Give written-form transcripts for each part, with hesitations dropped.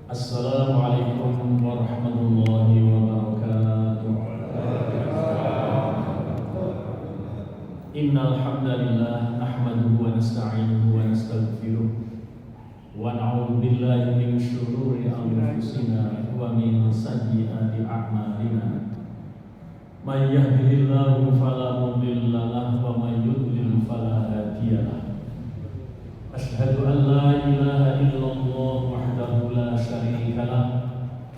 Assalamualaikum warahmatullahi wabarakatuh. Innal hamdalillah nahmaduhu wa nasta'inuhu wa nastaghfiruh wa na'udzu billahi min shururi anfusina wa min sayyiati a'malina. May yahdihillahu fala mudilla lahu wa may yudlil fala hadiya lahu. Asyhadu an la ilaha illallah wahdahu la syarika lah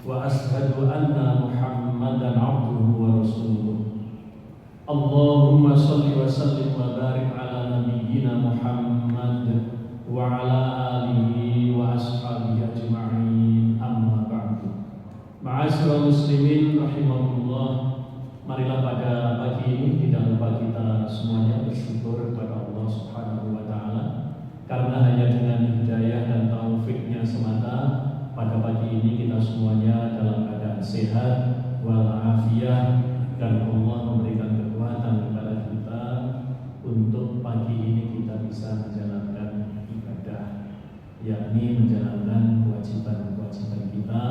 wa asyhadu anna Muhammadan abduhu wa rasuluh. Allahumma shalli wa sallim wa barik ala nabiyyina Muhammad wa ala alihi wa ashabihi ajma'in, amma ba'du. Ma'asyiral muslimin rahimakumullah, marilah pada pagi ini tidak lupa kita semuanya bersyukur kepada Allah Subhanahu wa taala, karena hanya dengan hidayah dan taufiknya semata pada pagi ini kita semuanya dalam keadaan sehat walafiat, dan Allah memberikan kekuatan kepada kita untuk pagi ini kita bisa menjalankan ibadah, yakni menjalankan kewajiban-kewajiban kita,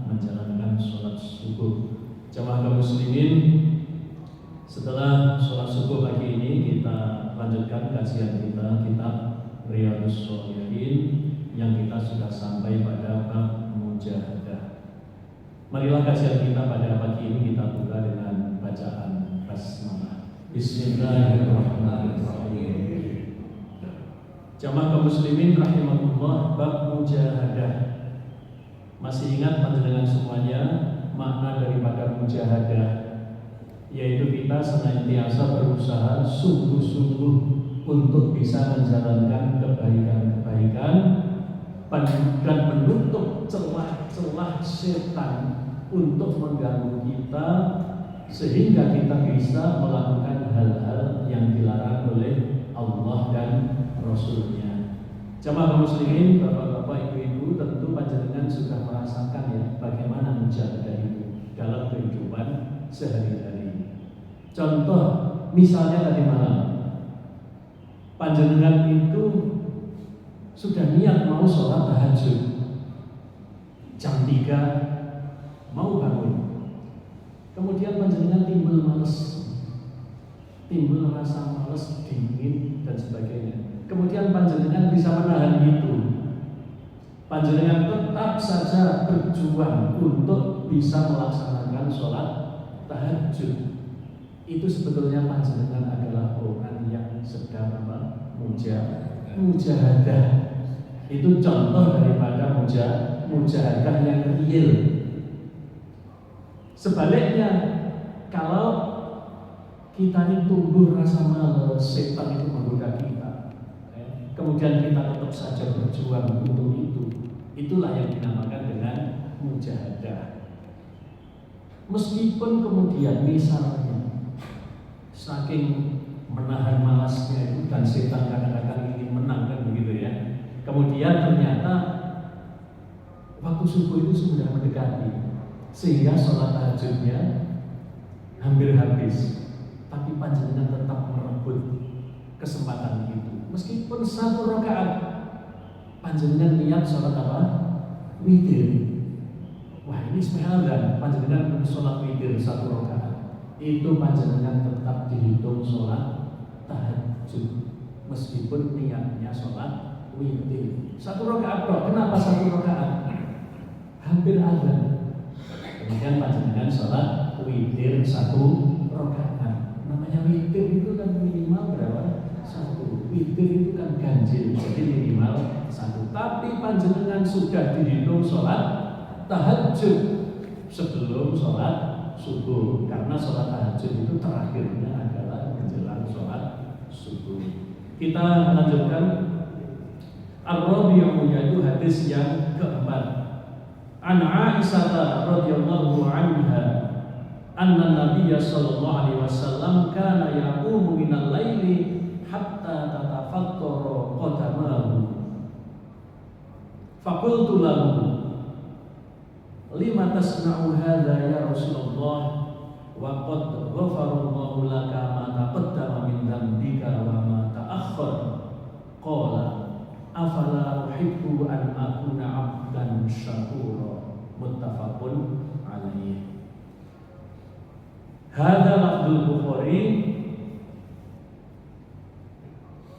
menjalankan sholat subuh. Jamaah kaum muslimin, setelah sholat subuh pagi ini kita lanjutkan kajian kita kitab Riyadhus Shalihin yang kita sudah sampai pada bab mujahadah. Marilah kajian kita pada pagi ini kita buka dengan bacaan basmalah. Bismillahirrahmanirrahim. Jamaah kaum muslimin rahimakumullah, bab mujahadah. Masih ingat panjenengan semuanya makna daripada mujahadah, yaitu kita senantiasa berusaha sungguh-sungguh untuk bisa menjalankan kebaikan-kebaikan dan menutup celah-celah setan untuk mengganggu kita, sehingga kita bisa melakukan hal-hal yang dilarang oleh Allah dan Rasul-Nya. Jamaah muslimin, bapak-bapak, ibu-ibu, tentu panjenengan sudah merasakan ya bagaimana mujahadah itu dalam kehidupan sehari-hari. Contoh misalnya tadi malam, panjenengan itu sudah niat mau sholat tahajud jam 3 mau bangun, kemudian panjenengan timbul rasa males, dingin dan sebagainya. Kemudian panjenengan bisa menahan itu, panjenengan tetap saja berjuang untuk bisa melaksanakan sholat tahajud. Itu sebetulnya panjenengan adalah orang yang sedang mujahadah. Itu contoh daripada mujahadah yang real. Sebaliknya, kalau kita ini tumbuh rasa malas, setan itu menggoda kita, kemudian kita tetap saja berjuang untuk itu, itulah yang dinamakan dengan mujahadah. Meskipun kemudian misalnya saking menahan malasnya itu, dan setan kadang-kadang ingin menang kan begitu ya, kemudian ternyata waktu subuh itu sudah mendekati sehingga sholat tahajudnya hampir habis, tapi panjenengan tetap merebut kesempatan itu. Meskipun 1 rakaat, panjenengan niat sholat apa? Witir. Wah, ini spesial, panjenengan sholat witir 1 rakaat, itu panjenengan tetap dihitung sholat tahajud meskipun niatnya sholat witir 1 rakaat. Kenapa 1 rakaat? Hampir azan. Kemudian panjenengan sholat witir 1 rakaat. Namanya witir itu kan minimal berapa? 1. Witir itu kan ganjil, jadi minimal 1. Tapi panjenengan sudah dihitung sholat tahajud sebelum sholat subuh, karena sholat tahajud itu terakhirnya adalah menjelang sholat subuh. Kita melanjutkan Ar-Rabi'u, yaitu hadis yang keempat. An Aisyah radhiyallahu anha anna Nabiy sallallahu alaihi wasallam kana yaqumu minal laili hatta tatafakkara qadamahu. Faqultu lahu lima tasna'u hadza ya Rasulullah wa qad ghafarallahu laka ma taqaddama min dhanbika wa ma ta'akhkhar. Qala afala uhibbu an akuna 'abdan syakura. Muttafaqun alaih. Hadza lafdzul Bukhari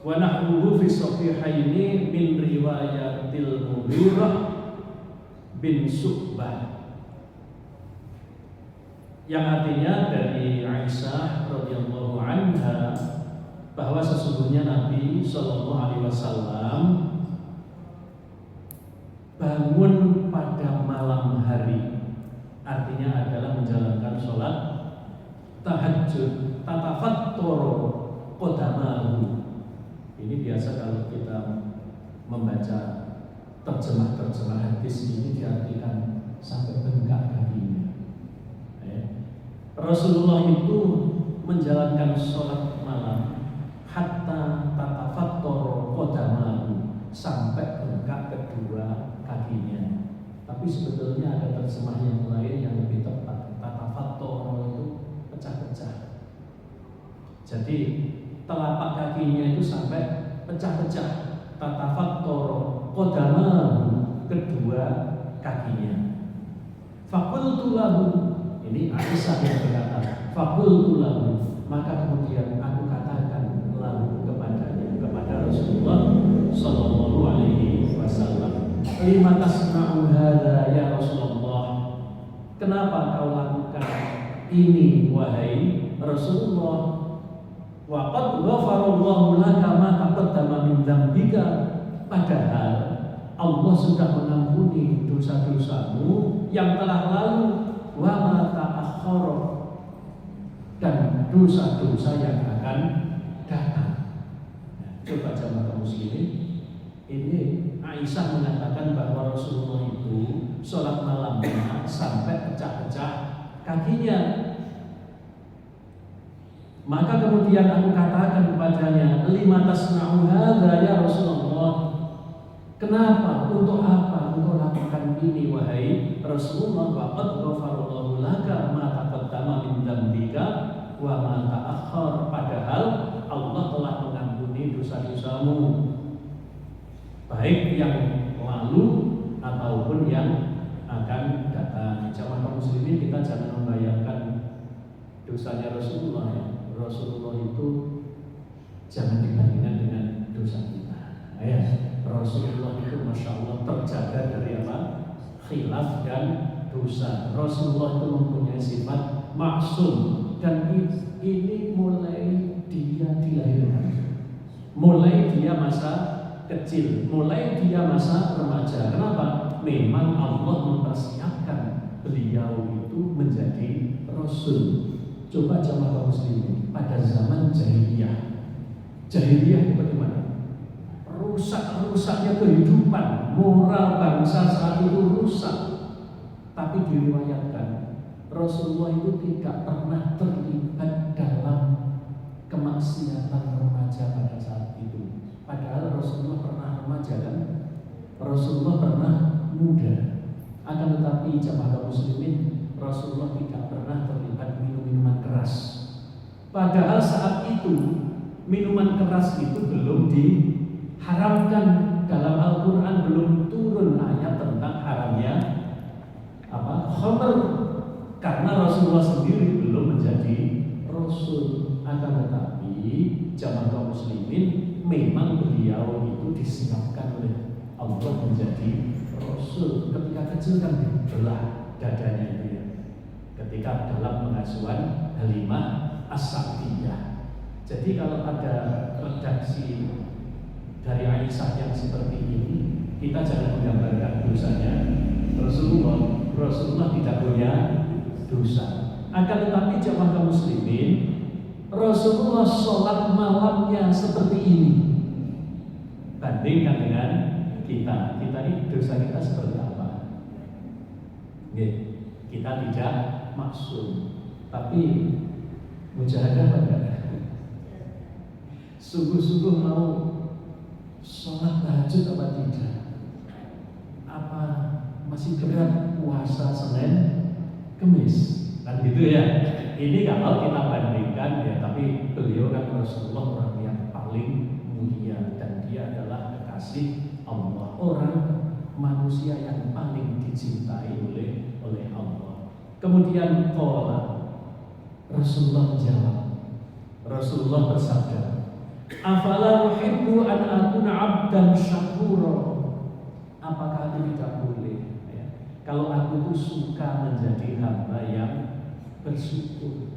wa nahwuhu fi sahihaini min riwayatil Mughirah bin Syu'bah, yang artinya dari Aisyah radhiyallahu anha bahwa sesungguhnya Nabi Shallallahu Alaihi Wasallam bangun pada malam hari, artinya adalah menjalankan sholat tahajud, tatafattoro qodamahu. Ini biasa kalau kita membaca terjemah hadis ini diartikan sampai bengkak kakinya. Rasulullah itu menjalankan sholat malam hatta tatafattoro qodamahu, sampai bengkak kedua kakinya. Tapi sebetulnya ada terjemah yang lain yang lebih tepat. Tatafattoro itu pecah-pecah. Jadi telapak kakinya itu sampai pecah-pecah. Tatafattoro qodamahu, kedua kakinya. Faqultu lahu, ini Aisyah yang berkata, faqultu lahu, maka kemudian aku katakan lahu kepada Rasulullah sallallahu alaihi wasallam, lima tasna'u hadza ya Rasulullah, kenapa kau lakukan ini wahai Rasulullah? Wa qad ghafarallahu laka ma taqaddama min dzambika, padahal Allah sudah mengampuni dosa-dosamu yang telah lalu, wa ma ta'akhkhara, dan dosa-dosa yang akan datang. Coba jamaah muslimin, ini Aisyah mengatakan bahwa Rasulullah itu sholat malamnya sampai pecah-pecah kakinya. Maka kemudian aku katakan kepadanya, lima tasna'u hadza ya Rasulullah, kenapa, untuk apa engkau lakukan ini wahai Rasulullah? Wa qad ghafarallahu laka ma taqaddama min dzambika wa ma ta'akhkhar, padahal Allah telah mengampuni dosa-dosamu, baik yang lalu ataupun yang akan datang. Jamaah muslimin, kita jangan membayangkan dosanya Rasulullah ya. Rasulullah itu jangan dibandingkan dengan dosa kita. Ya, Rasulullah itu masya Allah terjaga dari apa? Khilaf dan dosa. Rasulullah itu mempunyai sifat maksum, dan ini mulai dia dilahirkan, mulai dia masa kecil, mulai dia masa remaja. Kenapa? Memang Allah mempersiapkan beliau itu menjadi Rasul. Coba jamaah muslimin, pada zaman jahiliyah itu bagaimana? Rusak-rusaknya kehidupan, moral bangsa saat itu rusak. Tapi diriwayatkan Rasulullah itu tidak pernah terlibat dalam kemaksiatan remaja pada saat itu. Padahal Rasulullah pernah remaja kan? Rasulullah pernah muda. Akan tetapi jamaah muslimin, Rasulullah tidak pernah terlibat minuman keras. Padahal saat itu minuman keras itu belum diharamkan. Dalam Al-Quran belum turun ayat tentang haramnya khamr, karena Rasulullah sendiri belum menjadi Rasul. Akan tetapi jamaah muslimin, memang beliau itu disiapkan oleh Allah menjadi Rasul. Ketika kecil kan dibelah dadanya itu ya, ketika dalam pengasuhan Halimah As-Sa'diyah. Jadi kalau ada redaksi dari Aisyah yang seperti ini, kita jangan menggambarkan dosanya Rasulullah tidak punya dosa. Akan tetapi jamaah muslimin, Rasulullah sholat malamnya seperti ini. Bandingkan dengan kita ini dosa kita seperti apa? Kita tidak maksum, tapi mujahadah pada sungguh-sungguh mau sholat tahajud apa tidak? Apa masih berat puasa Senin Kemis? Kan gitu ya. Ini kalau kita bandingkan ya, tapi beliau kan Rasulullah orang yang paling mulia, dan dia adalah kekasih Allah, orang manusia yang paling dicintai oleh Allah. Kemudian Rasulullah menjawab, Rasulullah bersabda, afala uhibbu an akuna 'abdan syakura. Apakah aku tidak boleh kalau aku itu suka menjadi hamba yang bersyukur.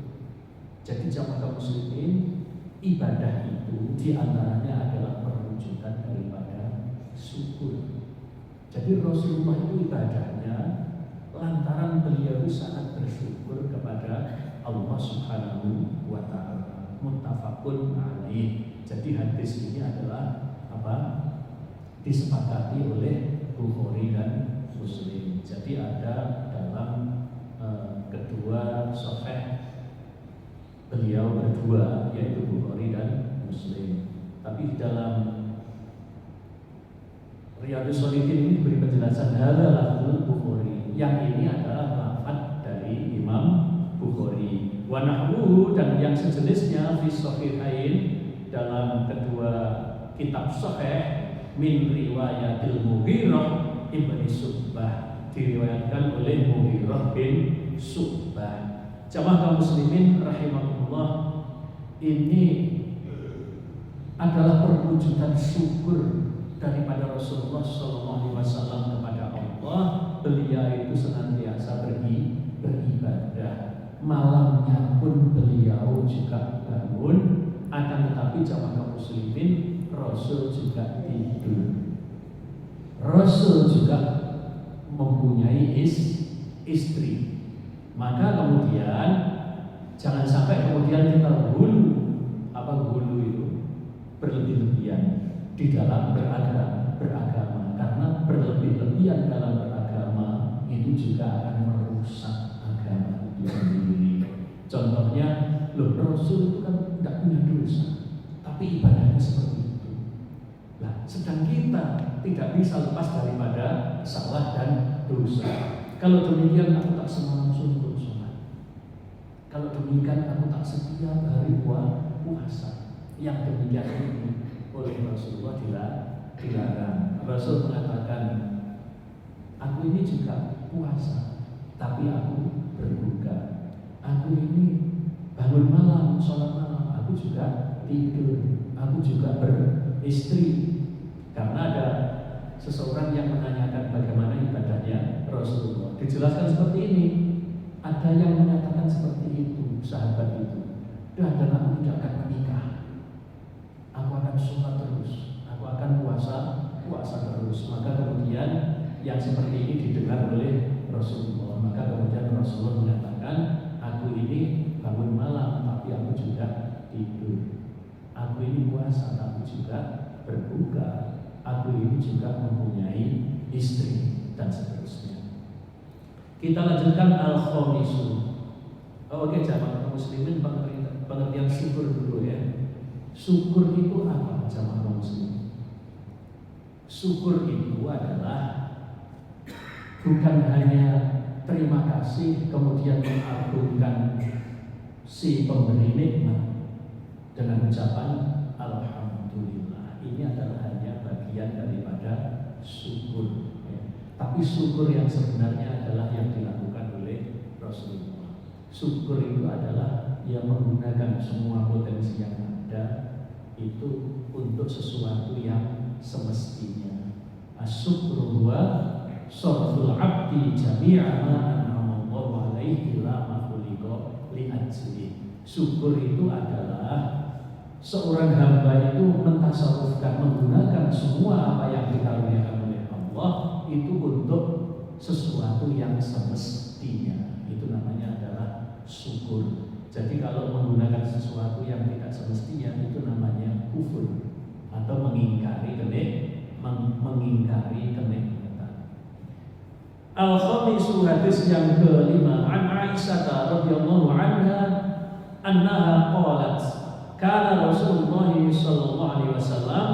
Jadi jamaah muslimin, ibadah itu diantaranya adalah perwujudan daripada syukur. Jadi Rasulullah itu ibadahnya lantaran beliau sangat bersyukur kepada Allah Subhanahu wa Ta'ala. Muttafaqun alaih. Jadi hadis ini adalah disepakati oleh Bukhari dan Muslim. Jadi ada dalam kedua sahih beliau berdua, yaitu Bukhari dan Muslim. Tapi di dalam Riyadhus Shalihin ini diberi penjelasan hadza lafzul Bukhari. Yang ini adalah lafaz dari Imam Bukhari. Wa nahwuhu, dan yang sejenisnya fi sahihain dalam kedua kitab sahih min riwayatil Mughirah ibn Syu'bah, diriwayatkan oleh Mughirah bin Syu'bah. Jamaah kaum muslimin rahimahullah, ini adalah perwujudan syukur daripada Rasulullah SAW kepada Allah. Beliau itu senantiasa beribadah, malamnya pun beliau juga bangun. Akan tetapi jamaah kaum muslimin, Rasul juga tidur. Rasul juga mempunyai istri. Maka kemudian jangan sampai kemudian kita hulu itu berlebih-lebihan di dalam beragama. Karena berlebih-lebihan dalam beragama itu juga akan merusak agama itu sendiri. Contohnya, Rasul itu kan tidak punya dosa, tapi ibadahnya seperti itu. Nah, sedang kita tidak bisa lepas daripada salah dan dosa. Kalau demikian aku tak semalam suntuk sholat. Kalau demikian aku tak setiap hari puasa. Yang demikian ini oleh Rasulullah dilarang. Rasul mengatakan, aku ini juga puasa, tapi aku berbuka. Aku ini bangun malam, sholat malam, aku juga tidur, aku juga beristri. Karena ada seseorang yang menanyakan bagaimana ibadahnya Rasulullah. Dijelaskan seperti ini. Ada yang menyatakan seperti itu, sahabat itu. Dan aku tidak akan menikah. Aku akan sholat terus, aku akan puasa terus. Maka kemudian yang seperti ini didengar oleh Rasulullah. Maka kemudian Rasulullah mengatakan, aku ini bangun malam, tapi aku juga tidur. Aku ini puasa, tapi juga berbuka. Aku ini juga mempunyai istri, dan seterusnya. Kita lanjutkan al-khamisu. Oke, jamaah muslimin, pengertian syukur dulu ya. Syukur itu apa, jamaah muslimin? Syukur itu adalah bukan hanya terima kasih kemudian mengagungkan si pemberi nikmat dengan ucapan alhamdulillah. Ini adalah hanya bagian daripada syukur ya. Tapi syukur yang sebenarnya adalah yang dilakukan oleh Rasulullah. Syukur itu adalah yang menggunakan semua potensi yang ada itu untuk sesuatu yang semestinya. Asyukru huwa sarful abdi jami'a ma an'amallahu alaihi la makhluqa li ajli. Syukur itu adalah seorang hamba itu mentasawufkan, menggunakan semua apa yang dikaruniakan oleh Allah itu untuk sesuatu yang semestinya. Itu namanya adalah syukur. Jadi kalau menggunakan sesuatu yang tidak semestinya itu namanya kufur atau mengingkari kenikmatan. Al-khamisu, hadis yang kelima, an Aisyah radhiyallahu anha annaha qalat kana Rasulullah sallallahu alaihi wasallam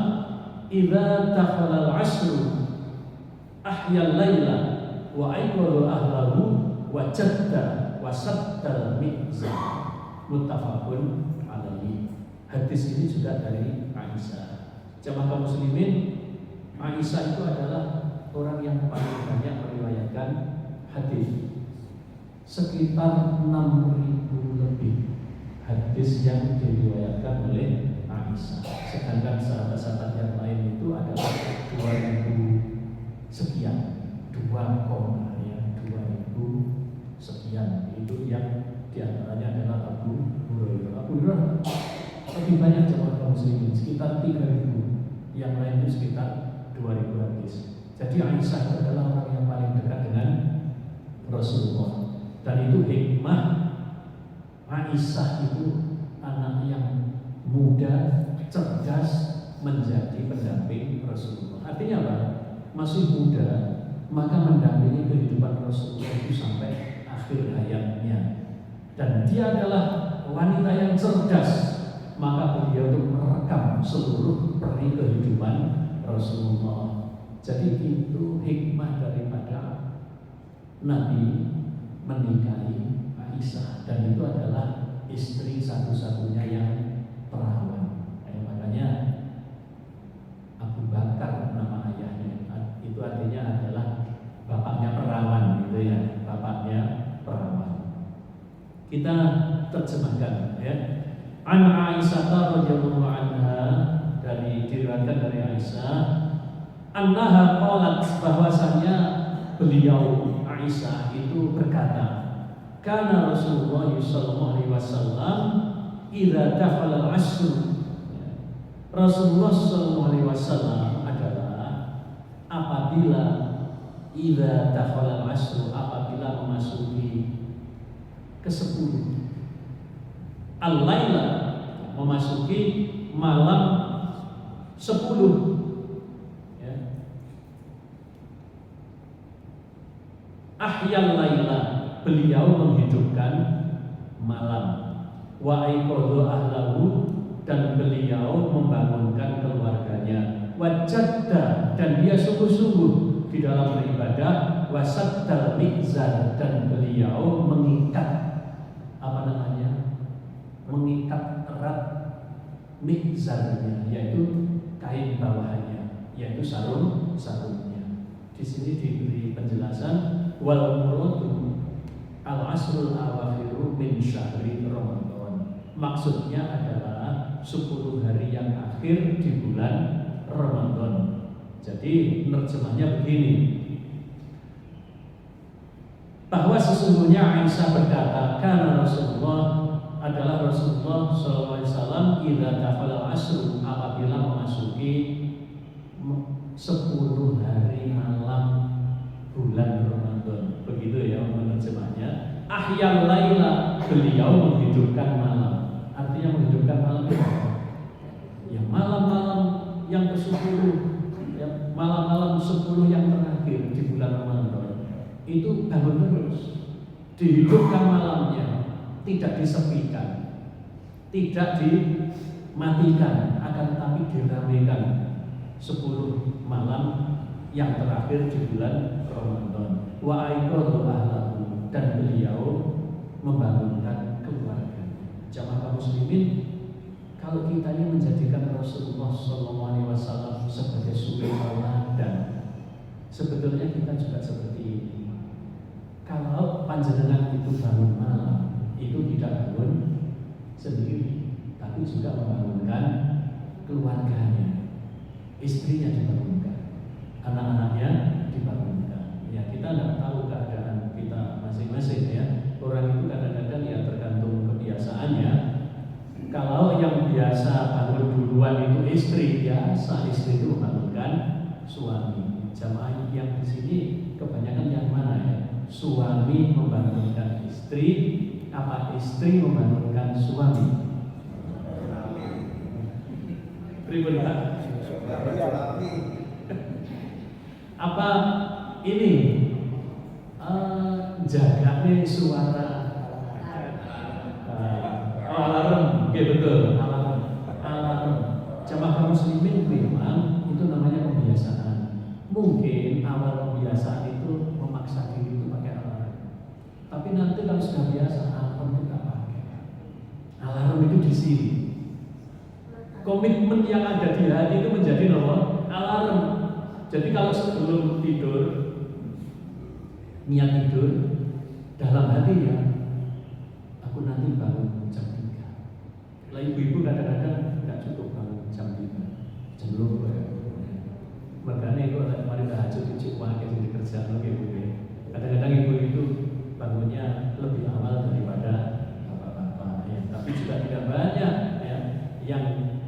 idza dakhala al-'asr ahya al-laila wa ayqadha ahlahu wa jadda wa sadda al-mizan. Muttafaqun alaihi. Hadis ini juga dari Aisyah. Jamaah kaum muslimin, Aisyah itu adalah orang yang paling banyak meriwayatkan hadis. Sekitar 6.000 lebih hadis yang diriwayatkan oleh Aisyah. Sedangkan sahabat-sahabat yang lain itu adalah 2.000 sekian, 2,2.000 sekian. Itu yang diantaranya adalah Abu Hurairah. Abu Hurairah lebih banyak jamaah kaum muslimin, sekitar 3.000. Yang lain itu sekitar 2.000 hadis. Jadi Aisyah itu adalah orang yang paling dekat dengan Rasulullah. Dan itu hikmah Aisyah itu anak yang muda, cerdas, menjadi pendamping Rasulullah. Artinya apa? Masih muda, maka mendampingi kehidupan Rasulullah itu sampai akhir hayatnya. Dan dia adalah wanita yang cerdas, maka beliau itu merekam seluruh peri kehidupan Rasulullah. Jadi itu hikmah daripada Nabi menikahi Aisyah, dan itu adalah istri satu-satunya yang perawan. Makanya Abu Bakar nama ayahnya, itu artinya adalah bapaknya perawan, gitu ya, bapaknya perawan. Kita terjemahkan ya. An Aisyah radhiyallahu anha, diriwayatkan dari Aisyah, annaha qalat, bahwasanya beliau Aisyah itu berkata, kana Rasulullah sallallahu alaihi wasallam idza dakhala al-'ashr. Rasulullah sallallahu alaihi wasallam adalah apabila idza dakhala al-'ashr, apabila memasuki ke-10, al-laila, memasuki malam 10 ya. Ahyal laila, beliau menghidupkan malam. Wa aiqadha ahlahu, dan beliau membangunkan keluarganya. Wa jadda, dan dia sungguh-sungguh di dalam beribadah. Wa saddal mizar, dan beliau mengikat mengikat erat mizarnya, yaitu kain bawahannya, yaitu sarungnya. Di sini diberi penjelasan wal muradu al-asrul awakhiru min syahri Ramadan. Maksudnya adalah 10 hari yang akhir di bulan Ramadan. Jadi nerjemahnya begini, bahwa sesungguhnya Aisyah berkata, karena Rasulullah adalah Rasulullah SAW idza dakhala al-'ashr, apabila memasuki 10 hari malam bulan Ramadan. Begitu ya menerjemahnya. Ahyal laila, beliau menghidupkan malam. Artinya menghidupkan malam itu ya malam-malam yang ke-10, ya, malam-malam 10 yang terakhir di bulan Ramadan. Itu bangun terus, dihidupkan malamnya, tidak disepikan, tidak dimatikan, akan tetapi diramaikan 10 malam yang terakhir di bulan Ramadan. Wa aiqadha ahlahu, dan beliau membangunkan keluarga. Jamaah kaum muslimin, kalau kita ini menjadikan Rasulullah SAW sebagai suri tauladan, sebetulnya kita juga seperti ini. Kalau panjenengan itu bangun malam, itu tidak bangun sendiri, tapi juga membangunkan keluarganya, istrinya dibangunkan, anak-anaknya dibangunkan. Ya, kita tidak tahu keadaan kita masing-masing ya. Orang itu kadang-kadang ya tergantung kebiasaannya. Kalau yang biasa bangun duluan itu istri, biasa istri itu membangunkan suami. Jamaah yang di sini kebanyakan yang mana ya? Suami membangunkan istri, apa istri membangunkan suami? Pribadi. Apa ini jaganya suara alarm? Oke, betul, alarm. Jamaah kaum muslimin memang itu namanya pembiasaan. Mungkin awal pembiasaan itu memaksa diri itu pakai alarm. Tapi nanti kalau sudah biasa, alarm itu tidak pakai. Alarm itu di sini. Komitmen yang ada di hati itu menjadi nomor alarm. Jadi kalau sebelum tidur, niat tidur, dalam hati ya, aku nanti bangun jam 3. Lah ibu-ibu kadang-kadang nggak cukup bangun jam 5, jam 2 ya. Makanya itu mari tahajud cuci uang yang dikerjakan ibu ya. Kadang-kadang ibu itu bangunnya lebih awal daripada bapak-bapak ya. Tapi juga tidak banyak ya yang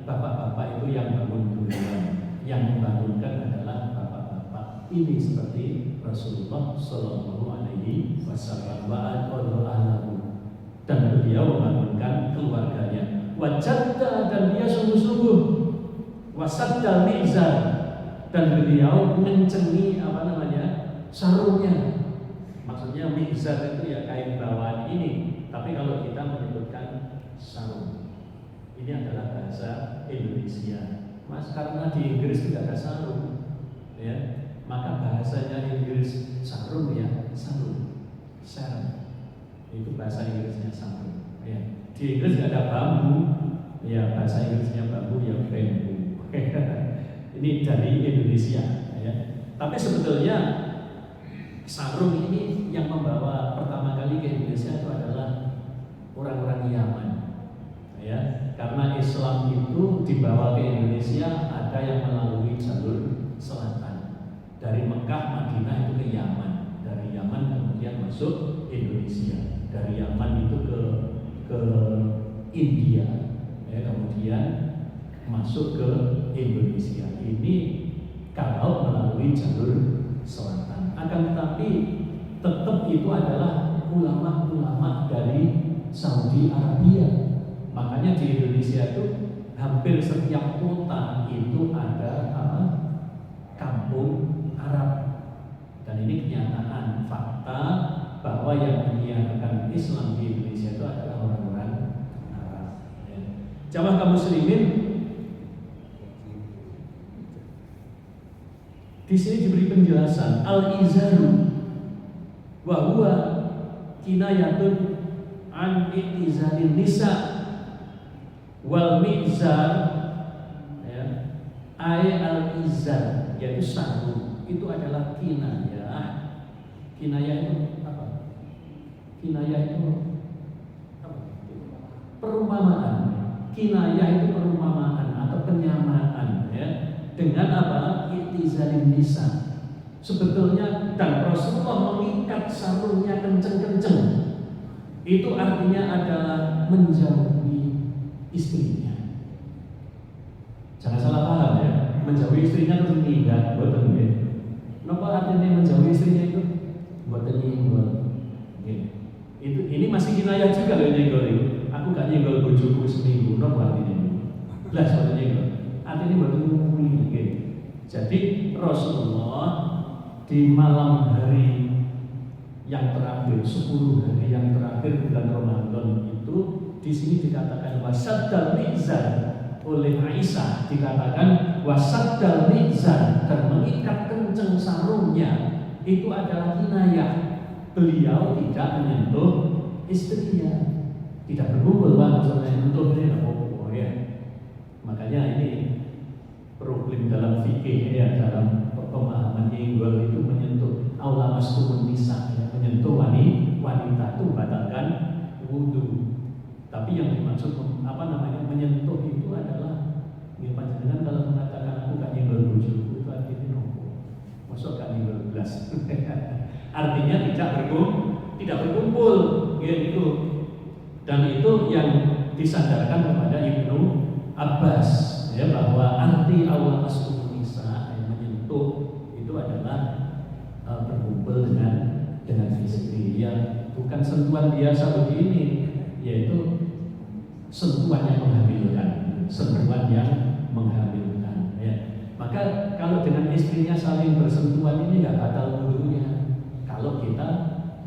bapak-bapak itu yang bangun duluan. Yang membangunkan adalah bapak-bapak ini seperti Rasulullah Shallallahu Alaihi Wasallam dan beliau membangunkan keluarganya. Wajadda, dan dia sungguh-sungguh wasaddal mizar, dan beliau mencengi sarungnya. Maksudnya mizar itu ya kain bawaan ini, tapi kalau kita menyebutkan sarung, ini adalah bahasa Indonesia. Mas, karena di Inggris tidak ada sarung, ya, maka bahasanya Inggris sarung ya sarung, sarung. Itu bahasa Inggrisnya sarung. Ya. Di Inggris tidak ada bambu, ya bahasa Inggrisnya bambu ya bambu. Ini dari Indonesia, ya. Tapi sebetulnya sarung ini yang membawa pertama kali ke Indonesia itu adalah orang-orang Yaman, ya. Karena Islam itu dibawa ke Indonesia ada yang melalui jalur selatan, dari Mekah, Madinah itu ke Yaman, dari Yaman kemudian masuk Indonesia, dari Yaman itu ke India, ya, kemudian masuk ke Indonesia. Ini kalau melalui jalur selatan. Akan tetapi tetap itu adalah ulama-ulama dari Saudi Arabia. Makanya di Indonesia itu hampir setiap kota itu ada kampung Arab. Dan ini kenyataan fakta bahwa yang menyiarkan Islam di Indonesia itu adalah orang-orang Arab. Ya. Jamaah kaum muslimin, di sini diberi penjelasan al-izaru wa huwa kinayatun an i'tizalin nisa wal mizar, ya, ay al-izar, yaitu sarung itu adalah kinayah. Kinayah itu apa? Kinayah itu apa? Perumpamaan. Kinayah itu perumpamaan atau penyamaan, ya, dengan apa? I'tizalin nisa. Sebetulnya dan Rasulullah mengikat sarungnya kenceng-kenceng. Itu artinya adalah menjauhi istrinya. Jangan salah paham ya, menjauhi istrinya itu tidak boten nggih. Napa artinya menjauhi istrinya itu? Boten nyenggol. Nggih. Ini masih kinayah juga loh nyenggol itu. Aku gak nyenggol bojoku seminggu, napa artinya? Blas boten nyenggol. Artinya boten ngumuli nggih. Jadi Rasulullah di malam hari yang terakhir, 10 hari yang terakhir bulan Ramadan itu, di sini dikatakan wasaddal mizar, oleh Aisyah dikatakan wasaddal mizar, dan mengikat kenceng sarungnya itu adalah kinayah. Beliau tidak menyentuh istrinya, tidak berkumpul, maksudnya menyentuh ini apa ya. Makanya ini problem dalam fikih ya, dalam pemahaman nyenggol itu menyentuh aula mastumun nisa, ya, menyentuh wanita itu membatalkan wudu. Tapi yang dimaksud menyentuh itu adalah ya, panjenengan kalau mengatakan aku gak nyenggol bojoku itu artinya nopo? Masuk gak nyenggol belas. Artinya tidak berkumpul gitu. Dan itu yang disandarkan kepada Ibnu Abbas, ya, bahwa arti awal masuk nisa yang menyentuh itu adalah berkumpul dengan istri, yang bukan sentuhan biasa begini, yaitu sentuhan yang menghamilkan, ya. Maka kalau dengan istrinya saling bersentuhan ini nggak batal wudunya kalau kita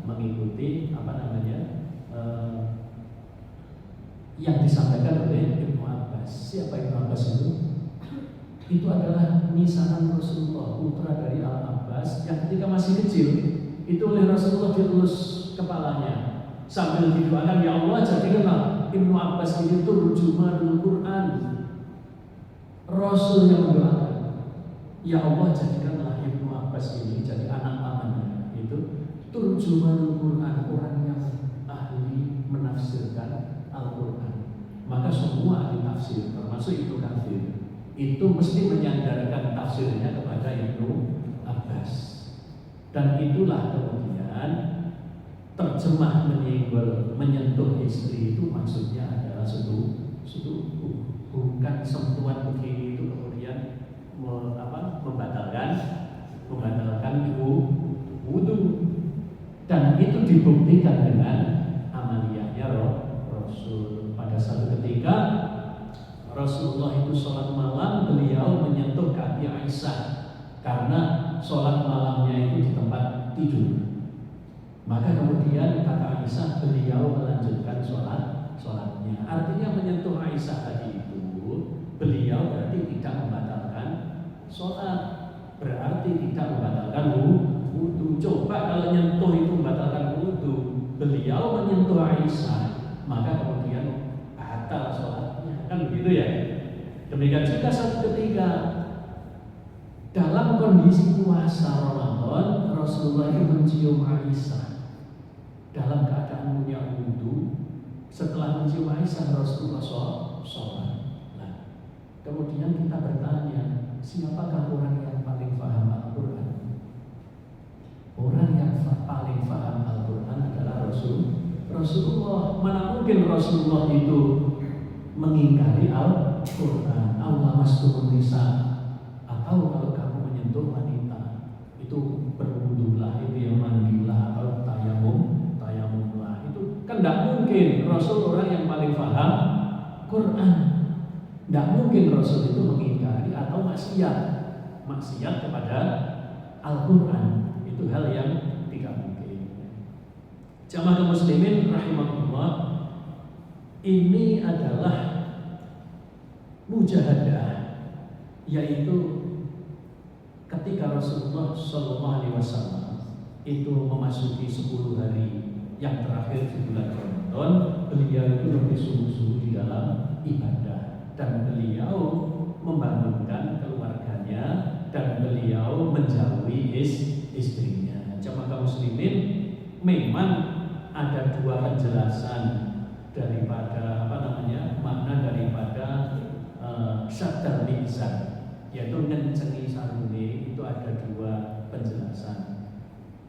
mengikuti yang disampaikan oleh Ibnu Abbas. Siapa Ibnu Abbas itu? Itu adalah misanan Rasulullah, putra dari Al-Abbas, yang ketika masih kecil itu oleh Rasulullah dilus kepalanya sambil didoakan, ya Allah jadikanlah Ibnu Abbas ini turjumanul Quran. Rasul yang mendoakan. Ya Allah, jadikanlah Ibnu Abbas ini jadi anak pamannya itu turjumanul Quran, orang yang ahli menafsirkan Al-Quran. Maka semua ahli tafsir termasuk Ibnu Katsir itu mesti menyandarkan tafsirnya kepada Ibnu Abbas. Dan itulah kemudian terjemah menyentuh istri itu maksudnya adalah setubuh, bukan sentuhan begini itu kemudian membatalkan wudu. Dan itu dibuktikan dengan amaliyahnya Rasul. Pada satu ketika Rasulullah itu sholat malam, beliau menyentuh kaki Aisyah karena sholat malamnya itu di tempat tidur. Maka kemudian kata Aisyah, beliau melanjutkan sholatnya. Artinya menyentuh Aisyah tadi itu, beliau berarti tidak membatalkan sholat, berarti tidak membatalkan wudu. Coba kalau nyentuh itu membatalkan wudu, beliau menyentuh Aisyah, maka kemudian batal sholatnya, kan begitu ya. Demikian juga satu ketika dalam kondisi puasa Ramadan, Rasulullah itu mencium Aisyah dalam keadaan punya wudu. Setelah mencium Aisyah, Rasulullah sholat. Nah, kemudian kita bertanya, siapakah orang yang paling paham Al-Quran? Orang yang paling paham Al-Quran adalah Rasulullah. Mana mungkin Rasulullah itu mengingkari Al-Quran? Allah masturun nisa, atau kalau kamu menyentuh wanita itu berwudulah, itu yang mandilah, atau tayamumlah. Itu kan tidak mungkin Rasul orang yang paling paham Quran. Tidak mungkin Rasul itu mengingkari atau maksiat kepada Al-Quran. Itu hal yang tidak mungkin. Jamaah kaum muslimin rahimahullah, ini adalah mujahadah, yaitu ketika Rasulullah SAW itu memasuki 10 hari yang terakhir di bulan Ramadan, beliau itu lebih sungguh-sungguh di dalam ibadah, dan beliau membangunkan keluarganya, dan beliau menjauhi istrinya. Jamaah kaum muslimin, memang ada dua penjelasan daripada makna daripada syaddan mizan, yaitu ngencengi sarunge. Itu ada dua penjelasan.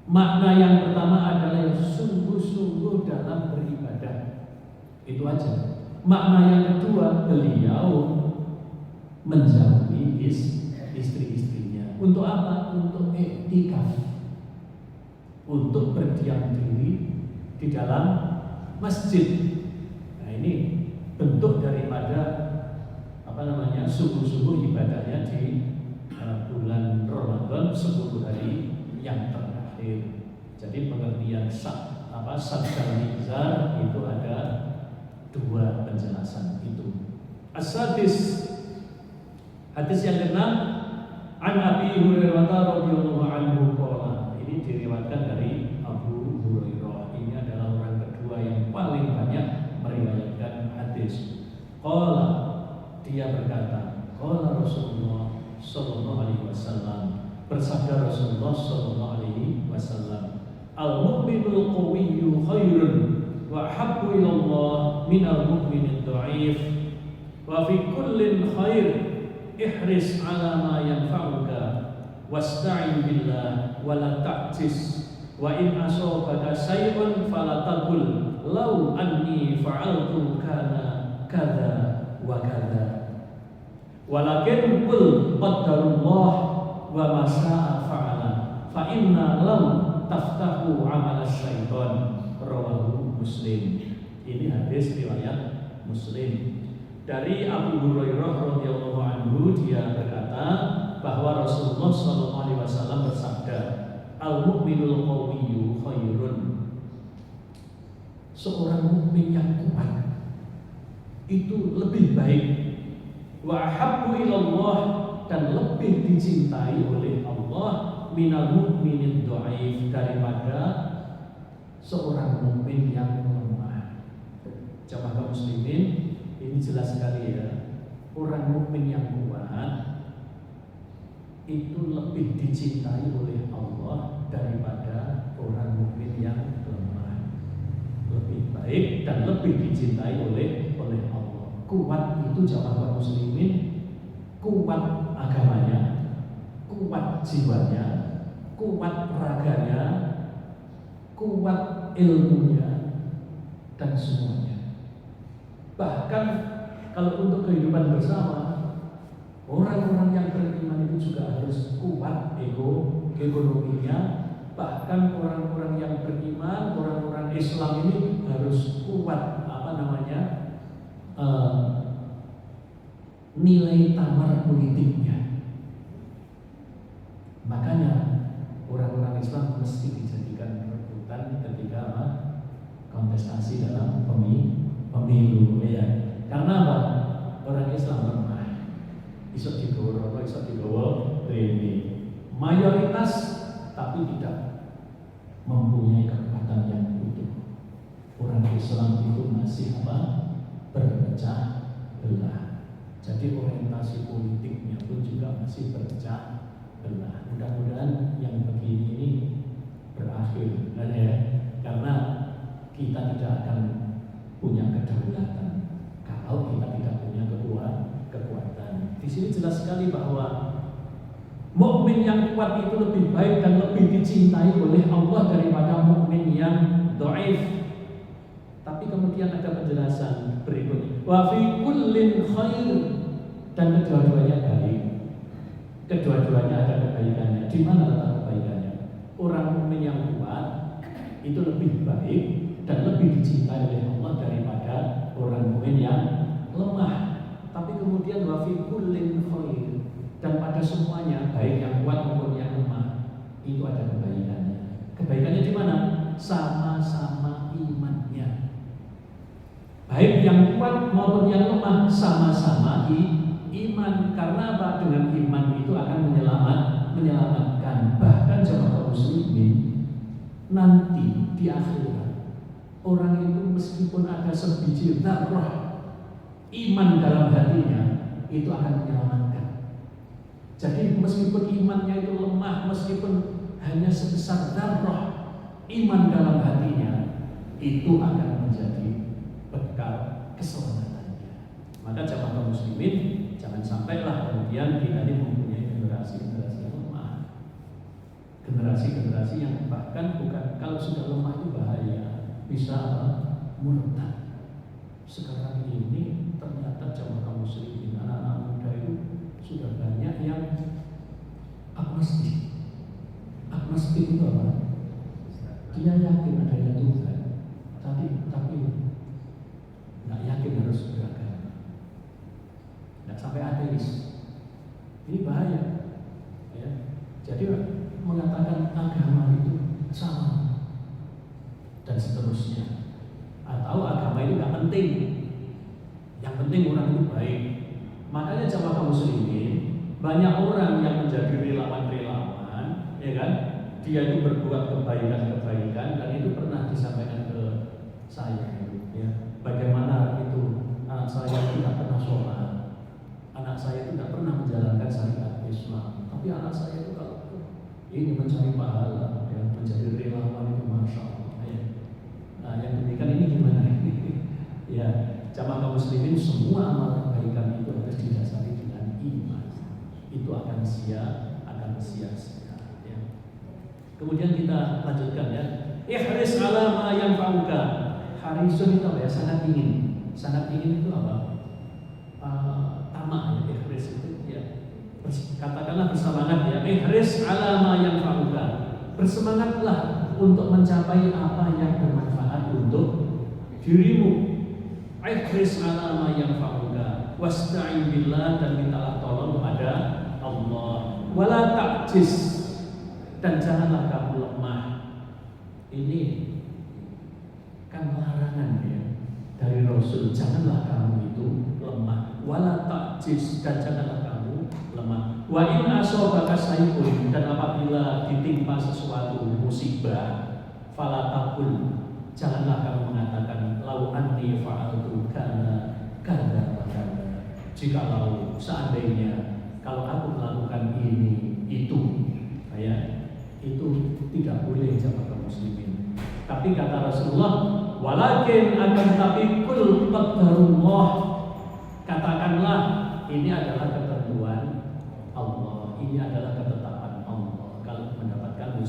Makna yang pertama adalah yang sungguh-sungguh dalam beribadah, itu aja. Makna yang kedua, beliau menjauhi istri-istrinya. Untuk apa? Untuk iktikaf, untuk berdiam diri di dalam masjid. Nah, ini bentuk daripada sungguh-sungguh ibadahnya di bulan Ramadan 10 hari yang terakhir. Jadi pengertian syaddan mizan itu ada dua penjelasan itu. As-sadis, hadis yang ke-6, an Abi Hurairah radhiyallahu anhu qala. Ini diriwayatkan dari Abu Hurairah. Ini adalah orang kedua yang paling banyak meriwayatkan hadis. Qala, dia berkata, qala Rasulullah sallallahu alaihi wasallam, bersabda Rasulullah sallallahu alaihi wasallam, al-mu'minul qawiyyu khairun wa habbu ila Allah minal mu'minid dha'if wa fi kullin khair ihris ala ma yanfa'uka wasta'in billah wa la ta'jis wa in asabaka syai'un fala taqul law anni fa'altu kana kadza wa kadza walakin qul qaddarullah wa ma syaa fa'ala fa inna law taftahu 'amala syaitan. Rawahu Muslim. Ini hadis riwayat Muslim. Dari Abu Hurairah radhiyallahu anhu, dia berkata bahwa Rasulullah SAW bersabda, al-mu'minul qawiyyu khairun. Seorang mukmin yang kuat itu lebih baik, wa ahabbu ilallah, dan lebih dicintai oleh Allah, minal mu'minid dhaif, daripada seorang mukmin yang lemah. Jamaah kaum muslimin, ini jelas sekali ya. Orang mukmin yang kuat itu lebih dicintai oleh Allah daripada orang mukmin yang lemah. Lebih baik dan lebih dicintai oleh Allah. Kuat itu jamaah muslimin, kuat agamanya, kuat jiwanya, kuat raganya, kuat ilmunya, dan semuanya. Bahkan kalau untuk kehidupan bersama, orang-orang yang beriman itu juga harus kuat ekonominya. Bahkan orang-orang yang beriman, orang-orang Islam ini harus kuat nilai tamar politiknya. Makanya orang-orang Islam mesti dijadikan rebutan ketika kontestasi dalam pemilu, ya. Karena apa? Orang Islam lemah. Iso digawa, iso digawa rene. Mayoritas tapi tidak mempunyai kekuatan yang utuh. Orang Islam itu masih berpecah belah. Jadi orientasi politiknya pun juga masih berpecah belah. Mudah-mudahan yang begini ini berakhir, ya. Karena kita tidak akan punya kedaulatan kalau kita tidak punya kekuatan. Di sini jelas sekali bahwa mukmin yang kuat itu lebih baik dan lebih dicintai oleh Allah daripada mukmin yang dhaif. Tapi kemudian ada penjelasan berikutnya. Wa fi kullin khair, dan kedua-duanya baik. Kedua-duanya ada kebaikannya. Di mana letak kebaikannya? Orang mukmin yang kuat itu lebih baik dan lebih dicintai oleh Allah daripada orang mukmin yang lemah. Tapi kemudian wa fi kullin khair, dan pada semuanya, baik yang kuat maupun yang lemah, itu ada kebaikannya. Kebaikannya di mana? Sama-sama imannya. Baik yang kuat maupun yang lemah sama-sama iman. Karena apa? Dengan iman itu akan menyelamatkan. Bahkan jemaah muslimin, nanti di akhirat, orang itu meskipun ada sebiji dzarrah iman dalam hatinya, itu akan menyelamatkan. Jadi meskipun imannya itu lemah, meskipun hanya sebesar dzarrah iman dalam hatinya, itu akan menjadi bekal keselamatannya. Maka jamaah muslimin, jangan sampailah kemudian kita ini mempunyai generasi-generasi yang lemah, generasi-generasi yang bahkan bukan, kalau sudah lemah itu bahaya, bisa murtad. Sekarang ini ternyata jamaah muslimin, anak-anak muda itu sudah banyak yang agnostik. Agnostik itu apa? Dia yakin adanya Tuhan, tapi nggak yakin harus beragama, nggak sampai ateis. Ini bahaya, ya. Jadi mengatakan agama itu sama dan seterusnya, atau agama itu nggak penting, yang penting orang itu baik. Makanya jamaah muslimin, banyak orang yang menjadi relawan-relawan, ya kan? Dia itu berbuat kebaikan-kebaikan, dan itu pernah disampaikan ke saya, ya. Bagaimana itu anak saya tidak pernah sholat, anak saya tidak pernah menjalankan syariat Islam, tapi anak saya itu kalau ini mencari pahala, ya, menjadi relawan itu masya Allah, ya. Nah, yang demikian ini gimana ini? Ya, jamaah muslimin, semua amal kebaikan itu harus didasari dengan iman. Itu akan sia-sia, ya. Kemudian kita lanjutkan, ya. Ihris ala ma yanfa'uka. Harisun itu apa ya? Sangat ingin itu apa? Tamak, ya. Ihris itu, ya. Katakanlah bersemangat, ya. Ihris ala ma yanfa'uka. Bersemangatlah untuk mencapai apa yang bermanfaat untuk dirimu. Ihris ala ma yanfa'uka wasta'in billah, dan mintalah tolong kepada Allah. Wala ta'jiz, dan janganlah kamu lemah. Ini kan larangan, ya, dari Rasul. Janganlah kamu itu lemah. Wala ta'jiz, dan janganlah kamu lemah. Wa in asabaka sayyi'un, dan apabila ditimpa sesuatu musibah, fala taqul, janganlah kamu mengatakan lau anni fa'altu kana kada wa kada. Jikalau seandainya kalau aku melakukan ini itu, ya, itu tidak boleh jamaah kaum muslimin. Tapi kata Rasulullah, walakin akan tapi kul qadarullah, katakanlah ini adalah ketentuan Allah, ini adalah ketetapan Allah kalau mendapatkan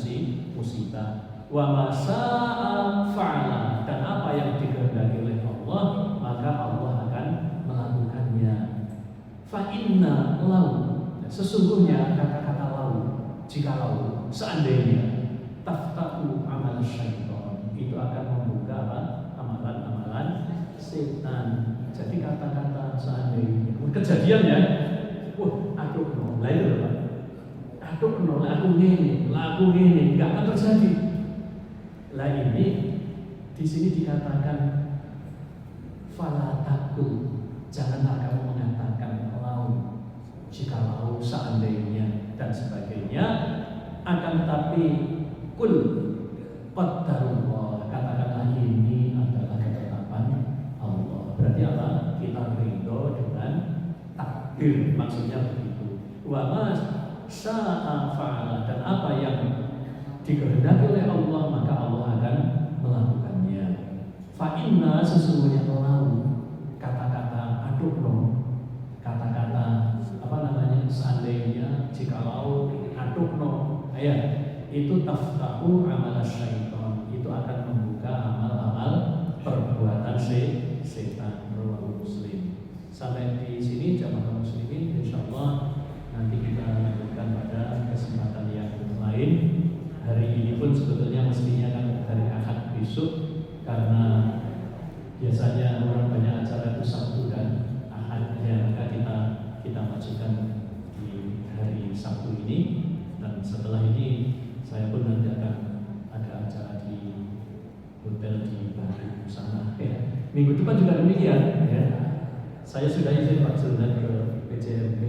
musibah. Wa ma syaa fa'ala, dan apa yang dikehendaki oleh Allah maka Allah akan melakukannya. Fa inna lau, sesungguhnya kata-kata lau, jikalau, seandainya, taftahu amal syaitan, itu akan membuka apa? Amalan-amalan setan. Jadi kata-kata seandainya, kejadiannya, wah, aduh no, lain lho Pak. Aduh no, laku ini, enggak akan terjadi. Lah ini di sini dikatakan fala takul, janganlah kamu mengatakan lau, jikalau, seandainya dan sebagainya, akan tetapi kul qadarullah, katakanlah ini adalah ketetapan Allah. Berarti apa? Kita ridho dengan takdir, maksudnya begitu. Wa ma syaa fa'ala, dan apa yang dikehendaki oleh Allah maka Allah akan melakukannya. Fa inna, sesungguhnya lau, kata-kata aduh no, kata-kata apa namanya, seandainya, jikalau, aduh no, ya, itu taftahu amal syaitan, itu akan membuka amal-amal perbuatan setan. Rawahu Muslim. Sampai di sini jamaah muslimin, insyaallah nanti kita lanjutkan pada kesempatan yang lain. Hari ini pun sebetulnya mestinya kan hari Ahad besok, karena biasanya orang banyak acara itu Sabtu dan Ahad, ya, maka kita majukan di hari Sabtu ini. Dan setelah ini saya pun nanti akan ada acara di hotel di Batu sana. Ya. Minggu depan juga demikian. Ya. Saya sudah izin Pak Zuldan ke PJMP.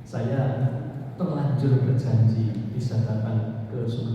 Saya terlanjur berjanji bisa datang ke Sumatera